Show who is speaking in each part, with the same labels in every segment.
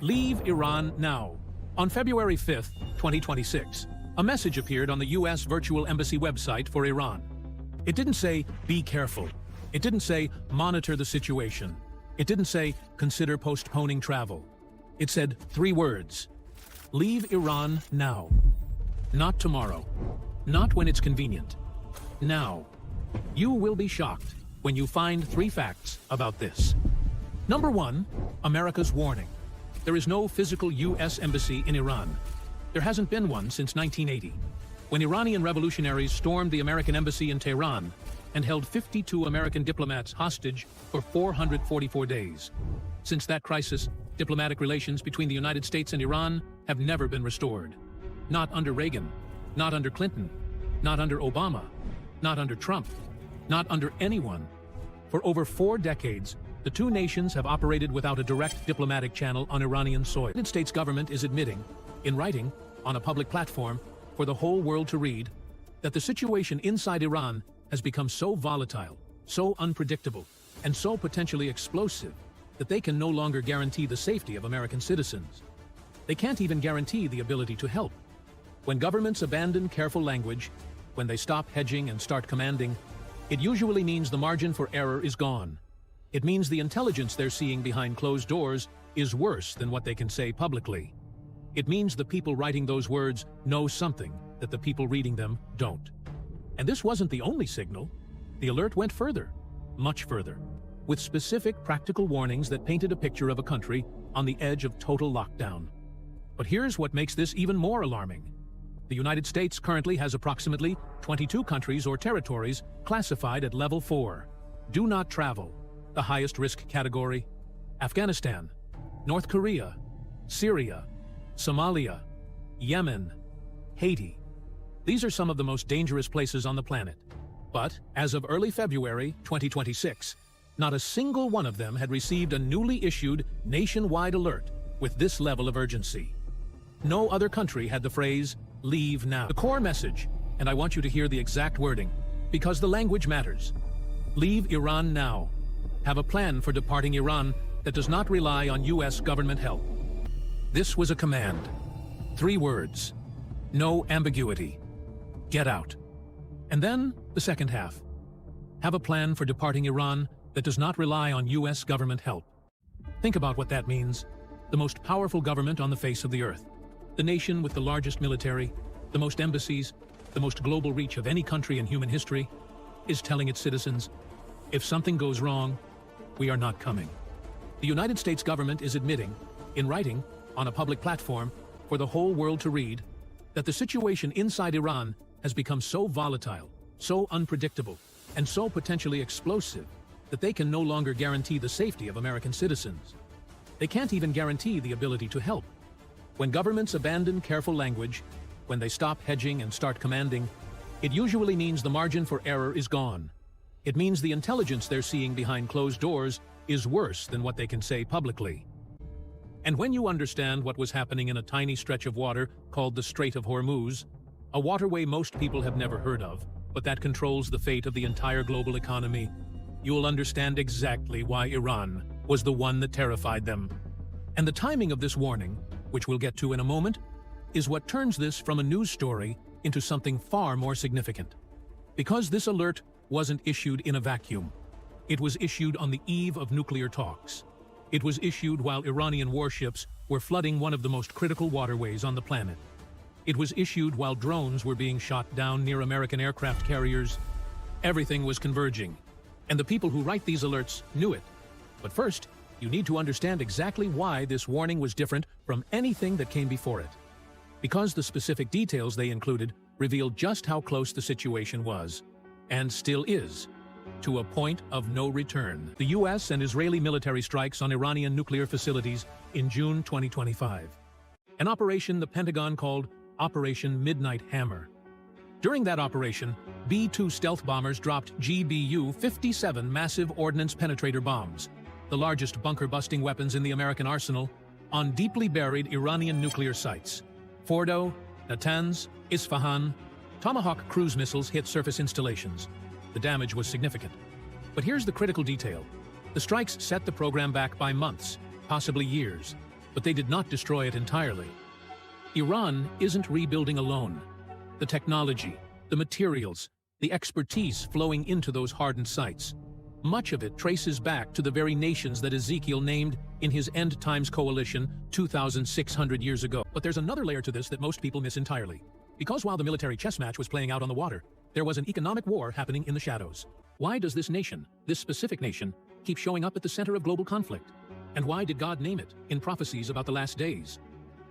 Speaker 1: Leave Iran now. On February 5, 2026, a message appeared on the U.S. virtual embassy website for Iran. It didn't say, "Be careful." It didn't say, "Monitor the situation." It didn't say, "Consider postponing travel." It said 3 words: "Leave Iran now." Not tomorrow. Not when it's convenient. Now. You will be shocked when you find 3 facts about this. Number 1, America's warning. There is no physical U.S. embassy in Iran. There hasn't been one since 1980, when Iranian revolutionaries stormed the American embassy in Tehran and held 52 American diplomats hostage for 444 days. Since that crisis, diplomatic relations between the United States and Iran have never been restored. Not under Reagan, not under Clinton, not under Obama, not under Trump, not under anyone. For over 4 decades, the 2 nations have operated without a direct diplomatic channel on Iranian soil. The United States government is admitting, in writing, on a public platform, for the whole world to read, that the situation inside Iran has become so volatile, so unpredictable, and so potentially explosive that they can no longer guarantee the safety of American citizens. They can't even guarantee the ability to help. When governments abandon careful language, when they stop hedging and start commanding, it usually means the margin for error is gone. It means the intelligence they're seeing behind closed doors is worse than what they can say publicly. It means the people writing those words know something that the people reading them don't. And this wasn't the only signal. The alert went further, much further, with specific practical warnings that painted a picture of a country on the edge of total lockdown. But here's what makes this even more alarming. The United States currently has approximately 22 countries or territories classified at level 4. Do not travel, the highest risk category. Afghanistan, North Korea, Syria, Somalia, Yemen, Haiti. These are some of the most dangerous places on the planet. But, as of early February 2026, not a single one of them had received a newly issued nationwide alert with this level of urgency. No other country had the phrase, "Leave now." The core message, and I want you to hear the exact wording, because the language matters. Leave Iran now. Have a plan for departing Iran that does not rely on U.S. government help. This was a command. 3 words. No ambiguity. Get out. And then, the second half. Have a plan for departing Iran that does not rely on U.S. government help. Think about what that means. The most powerful government on the face of the earth. The nation with the largest military, the most embassies, the most global reach of any country in human history, is telling its citizens, if something goes wrong, we are not coming. The United States government is admitting, in writing, on a public platform, for the whole world to read, that the situation inside Iran has become so volatile, so unpredictable, and so potentially explosive that they can no longer guarantee the safety of American citizens. They can't even guarantee the ability to help. When governments abandon careful language, when they stop hedging and start commanding, it usually means the margin for error is gone. It means the intelligence they're seeing behind closed doors is worse than what they can say publicly. And when you understand what was happening in a tiny stretch of water called the Strait of Hormuz, a waterway most people have never heard of, but that controls the fate of the entire global economy, you'll understand exactly why Iran was the one that terrified them. And the timing of this warning, which we'll get to in a moment, is what turns this from a news story into something far more significant. Because this alert wasn't issued in a vacuum. It was issued on the eve of nuclear talks. It was issued while Iranian warships were flooding one of the most critical waterways on the planet. It was issued while drones were being shot down near American aircraft carriers. Everything was converging, and the people who write these alerts knew it. But first, you need to understand exactly why this warning was different from anything that came before it. Because the specific details they included revealed just how close the situation was, and still is, to a point of no return. The U.S. and Israeli military strikes on Iranian nuclear facilities in June 2025. An operation the Pentagon called Operation Midnight Hammer. During that operation, B-2 stealth bombers dropped GBU-57 massive ordnance penetrator bombs, the largest bunker-busting weapons in the American arsenal, on deeply buried Iranian nuclear sites. Fordo, Natanz, Isfahan. Tomahawk cruise missiles hit surface installations. The damage was significant. But here's the critical detail. The strikes set the program back by months, possibly years. but they did not destroy it entirely. Iran isn't rebuilding alone. The technology, the materials, the expertise flowing into those hardened sites, much of it traces back to the very nations that Ezekiel named in his End Times coalition 2,600 years ago. But there's another layer to this that most people miss entirely. Because while the military chess match was playing out on the water, there was an economic war happening in the shadows. Why does this nation, this specific nation, keep showing up at the center of global conflict? And why did God name it in prophecies about the last days?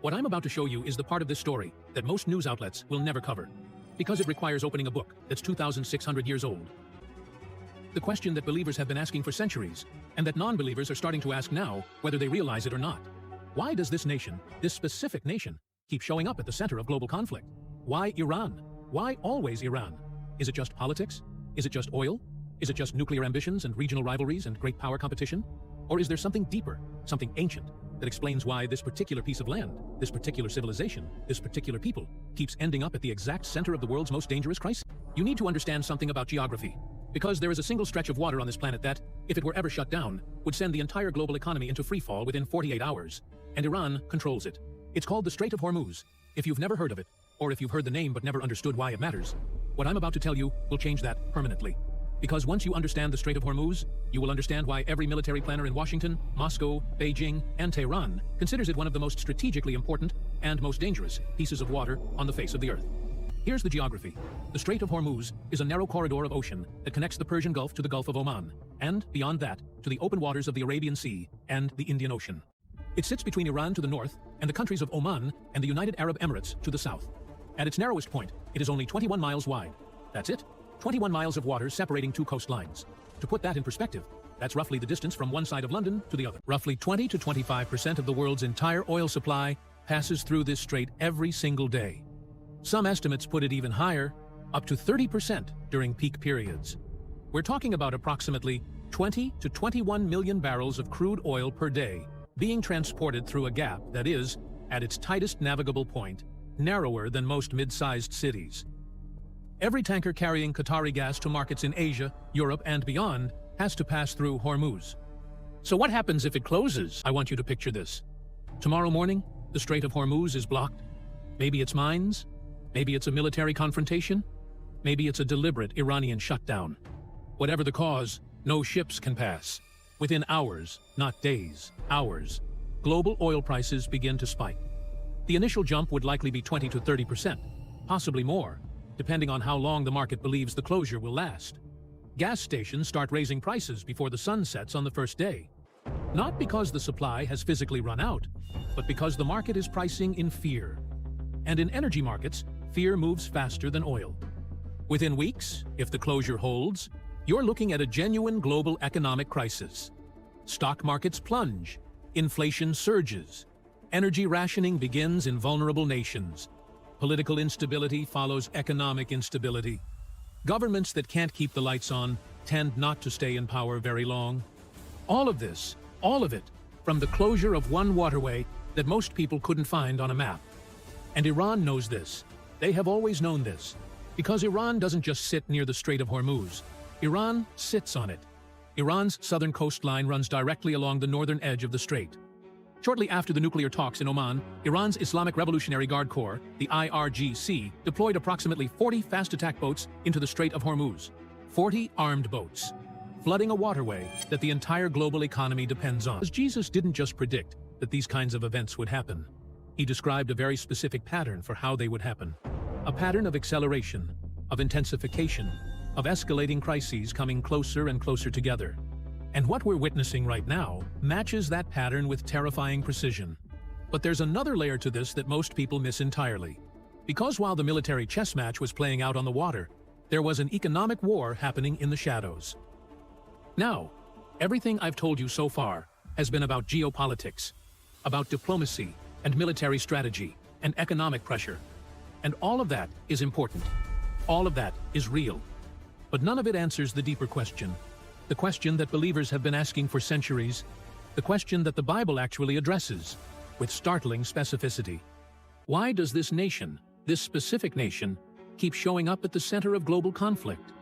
Speaker 1: What I'm about to show you is the part of this story that most news outlets will never cover, because it requires opening a book that's 2,600 years old. The question that believers have been asking for centuries, and that non-believers are starting to ask now, whether they realize it or not. Why does this nation, this specific nation, keep showing up at the center of global conflict? Why Iran? Why always Iran? Is it just politics? Is it just oil? Is it just nuclear ambitions and regional rivalries and great power competition? Or is there something deeper, something ancient, that explains why this particular piece of land, this particular civilization, this particular people, keeps ending up at the exact center of the world's most dangerous crisis? You need to understand something about geography, because there is a single stretch of water on this planet that, if it were ever shut down, would send the entire global economy into freefall within 48 hours, and Iran controls it. It's called the Strait of Hormuz. If you've never heard of it, or if you've heard the name but never understood why it matters, what I'm about to tell you will change that permanently. Because once you understand the Strait of Hormuz, you will understand why every military planner in Washington, Moscow, Beijing, and Tehran considers it one of the most strategically important and most dangerous pieces of water on the face of the earth. Here's the geography. The Strait of Hormuz is a narrow corridor of ocean that connects the Persian Gulf to the Gulf of Oman, and, beyond that, to the open waters of the Arabian Sea and the Indian Ocean. It sits between Iran to the north and the countries of Oman and the United Arab Emirates to the south. At its narrowest point, it is only 21 miles wide. That's it. 21 miles of water separating two coastlines. To put that in perspective, that's roughly the distance from one side of London to the other. Roughly 20 to 25% of the world's entire oil supply passes through this strait every single day. Some estimates put it even higher, up to 30% during peak periods. We're talking about approximately 20 to 21 million barrels of crude oil per day being transported through a gap that is, at its tightest navigable point, narrower than most mid-sized cities. Every tanker carrying Qatari gas to markets in Asia, Europe, and beyond has to pass through Hormuz. So what happens if it closes? I want you to picture this. Tomorrow morning, the Strait of Hormuz is blocked. Maybe it's mines. Maybe it's a military confrontation. Maybe it's a deliberate Iranian shutdown. Whatever the cause, no ships can pass. Within hours, not days, hours, global oil prices begin to spike. The initial jump would likely be 20 to 30%, possibly more, depending on how long the market believes the closure will last. Gas stations start raising prices before the sun sets on the first day. Not because the supply has physically run out, but because the market is pricing in fear. And in energy markets, fear moves faster than oil. Within weeks, if the closure holds, you're looking at a genuine global economic crisis. Stock markets plunge, inflation surges, energy rationing begins in vulnerable nations. Political instability follows economic instability. Governments that can't keep the lights on tend not to stay in power very long. All of this, all of it, from the closure of one waterway that most people couldn't find on a map. And Iran knows this. They have always known this. Because Iran doesn't just sit near the Strait of Hormuz. Iran sits on it. Iran's southern coastline runs directly along the northern edge of the strait. Shortly after the nuclear talks in Oman, Iran's Islamic Revolutionary Guard Corps, the IRGC, deployed approximately 40 fast attack boats into the Strait of Hormuz. 40 armed boats, flooding a waterway that the entire global economy depends on. Jesus didn't just predict that these kinds of events would happen. He described a very specific pattern for how they would happen. A pattern of acceleration, of intensification, of escalating crises coming closer and closer together. And what we're witnessing right now matches that pattern with terrifying precision. But there's another layer to this that most people miss entirely. Because while the military chess match was playing out on the water, there was an economic war happening in the shadows. Now, everything I've told you so far has been about geopolitics, about diplomacy and military strategy and economic pressure. And all of that is important. All of that is real. But none of it answers the deeper question. The question that believers have been asking for centuries, the question that the Bible actually addresses, with startling specificity. Why does this nation, this specific nation, keep showing up at the center of global conflict?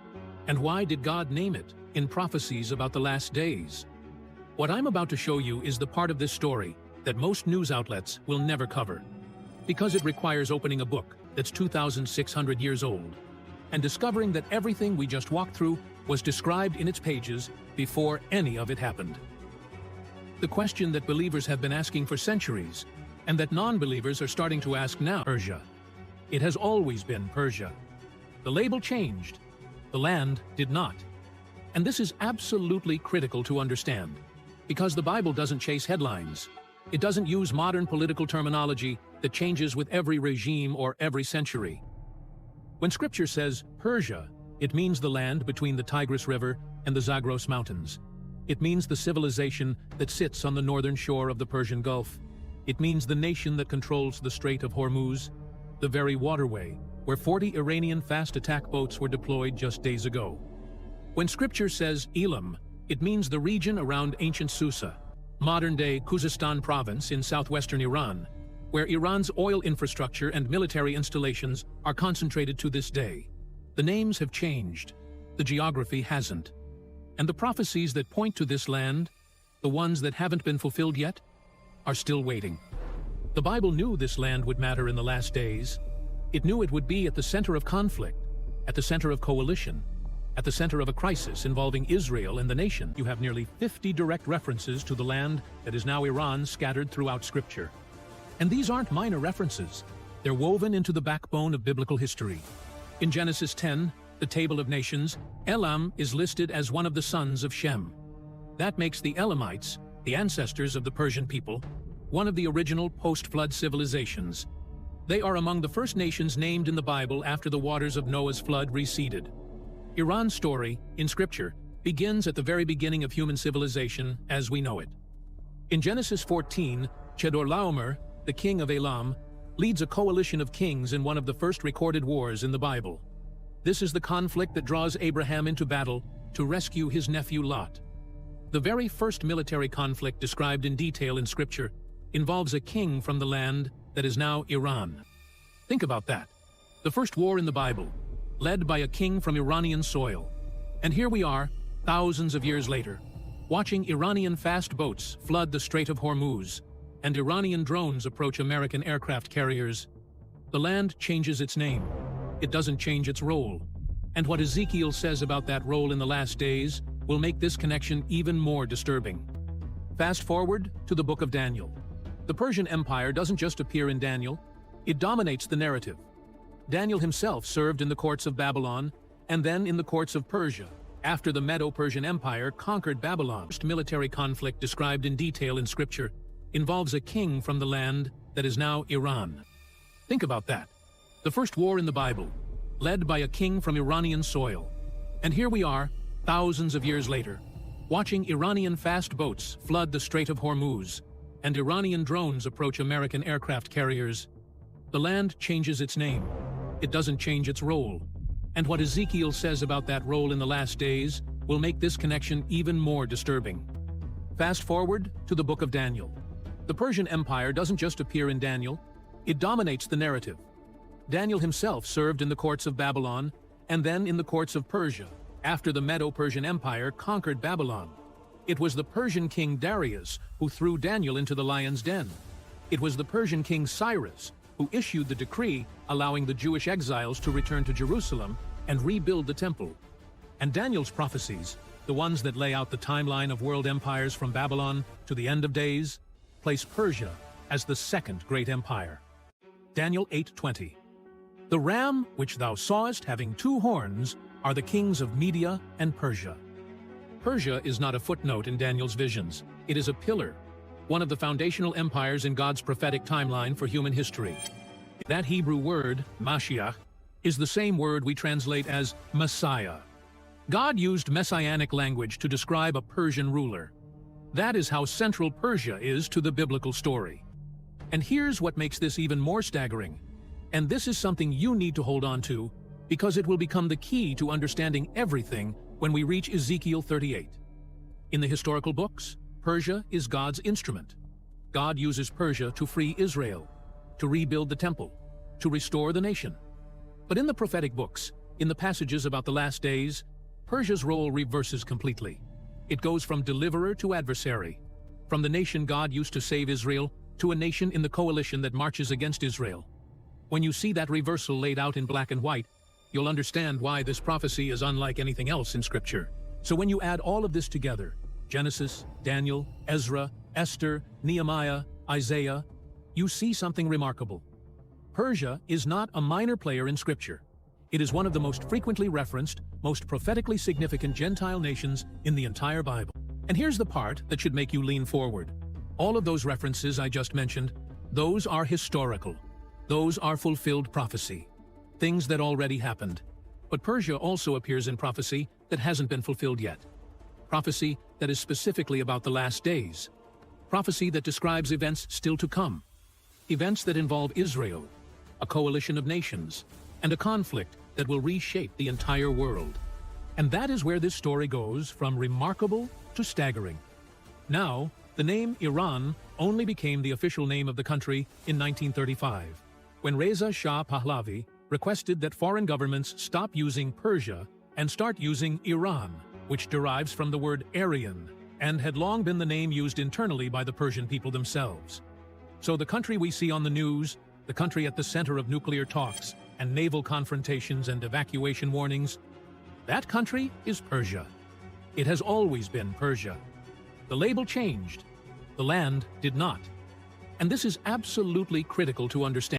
Speaker 1: And why did God name it in prophecies about the last days? What I'm about to show you is the part of this story that most news outlets will never cover, because it requires opening a book that's 2,600 years old and discovering that everything we just walked through was described in its pages before any of it happened. The question that believers have been asking for centuries, and that non-believers are starting to ask now: Persia. It has always been Persia. The label changed. The land did not. And this is absolutely critical to understand, because the Bible doesn't chase headlines. It doesn't use modern political terminology that changes with every regime or every century. When Scripture says Persia, it means the land between the Tigris River and the Zagros Mountains. It means the civilization that sits on the northern shore of the Persian Gulf. It means the nation that controls the Strait of Hormuz, the very waterway where 40 Iranian fast attack boats were deployed just days ago. When Scripture says Elam, it means the region around ancient Susa, modern-day Khuzestan province in southwestern Iran, where Iran's oil infrastructure and military installations are concentrated to this day. The names have changed, the geography hasn't. And the prophecies that point to this land, the ones that haven't been fulfilled yet, are still waiting. The Bible knew this land would matter in the last days. It knew it would be at the center of conflict, at the center of coalition, at the center of a crisis involving Israel and the nation. You have nearly 50 direct references to the land that is now Iran scattered throughout Scripture. And these aren't minor references. They're woven into the backbone of biblical history. In Genesis 10, the Table of Nations, Elam is listed as one of the sons of Shem. That makes the Elamites, the ancestors of the Persian people, one of the original post-flood civilizations. They are among the first nations named in the Bible after the waters of Noah's flood receded. Iran's story, in Scripture, begins at the very beginning of human civilization as we know it. In Genesis 14, Chedorlaomer, the king of Elam, leads a coalition of kings in one of the first recorded wars in the Bible. This is the conflict that draws Abraham into battle to rescue his nephew Lot. The very first military conflict described in detail in Scripture involves a king from the land that is now Iran. Think about that. The first war in the Bible, led by a king from Iranian soil. And here we are, thousands of years later, watching Iranian fast boats flood the Strait of Hormuz and Iranian drones approach American aircraft carriers. The land changes its name. It doesn't change its role. And what Ezekiel says about that role in the last days will make this connection even more disturbing. Fast forward to the book of Daniel. The Persian Empire doesn't just appear in Daniel, it dominates the narrative. Daniel himself served in the courts of Babylon and then in the courts of Persia after the Medo-Persian Empire conquered Babylon. The first military conflict described in detail in Scripture involves a king from the land that is now Iran. Think about that. The first war in the Bible, led by a king from Iranian soil. And here we are, thousands of years later, watching Iranian fast boats flood the Strait of Hormuz and Iranian drones approach American aircraft carriers. The land changes its name. It doesn't change its role. And what Ezekiel says about that role in the last days will make this connection even more disturbing. Fast forward to the book of Daniel. The Persian Empire doesn't just appear in Daniel, it dominates the narrative. Daniel himself served in the courts of Babylon and then in the courts of Persia after the Medo-Persian Empire conquered Babylon. It was the Persian king Darius who threw Daniel into the lion's den. It was the Persian king Cyrus who issued the decree allowing the Jewish exiles to return to Jerusalem and rebuild the temple. And Daniel's prophecies, the ones that lay out the timeline of world empires from Babylon to the end of days, place Persia as the second great empire. Daniel 8:20. The ram which thou sawest having two horns are the kings of Media and Persia. Persia is not a footnote in Daniel's visions. It is a pillar, one of the foundational empires in God's prophetic timeline for human history. That Hebrew word, Mashiach, is the same word we translate as Messiah. God used messianic language to describe a Persian ruler. That is how central Persia is to the biblical story. And here's what makes this even more staggering. And this is something you need to hold on to, because it will become the key to understanding everything when we reach Ezekiel 38. In the historical books, Persia is God's instrument. God uses Persia to free Israel, to rebuild the temple, to restore the nation. But in the prophetic books, in the passages about the last days, Persia's role reverses completely. It goes from deliverer to adversary. from the nation God used to save Israel to a nation in the coalition that marches against Israel. When you see that reversal laid out in black and white, you'll understand why this prophecy is unlike anything else in Scripture. So when you add all of this together, Genesis, Daniel, Ezra, Esther, Nehemiah, Isaiah, you see something remarkable. Persia is not a minor player in Scripture. It is one of the most frequently referenced, most prophetically significant Gentile nations in the entire Bible. And here's the part that should make you lean forward. All of those references I just mentioned, those are historical. Those are fulfilled prophecy. Things that already happened. But Persia also appears in prophecy that hasn't been fulfilled yet. Prophecy that is specifically about the last days. Prophecy that describes events still to come. Events that involve Israel, a coalition of nations, and a conflict that will reshape the entire world. And that is where this story goes from remarkable to staggering. Now, the name Iran only became the official name of the country in 1935, when Reza Shah Pahlavi requested that foreign governments stop using Persia and start using Iran, which derives from the word Aryan, and had long been the name used internally by the Persian people themselves. So the country we see on the news, the country at the center of nuclear talks and naval confrontations and evacuation warnings, that country is Persia. It has always been Persia. The label changed. The land did not. And this is absolutely critical to understand.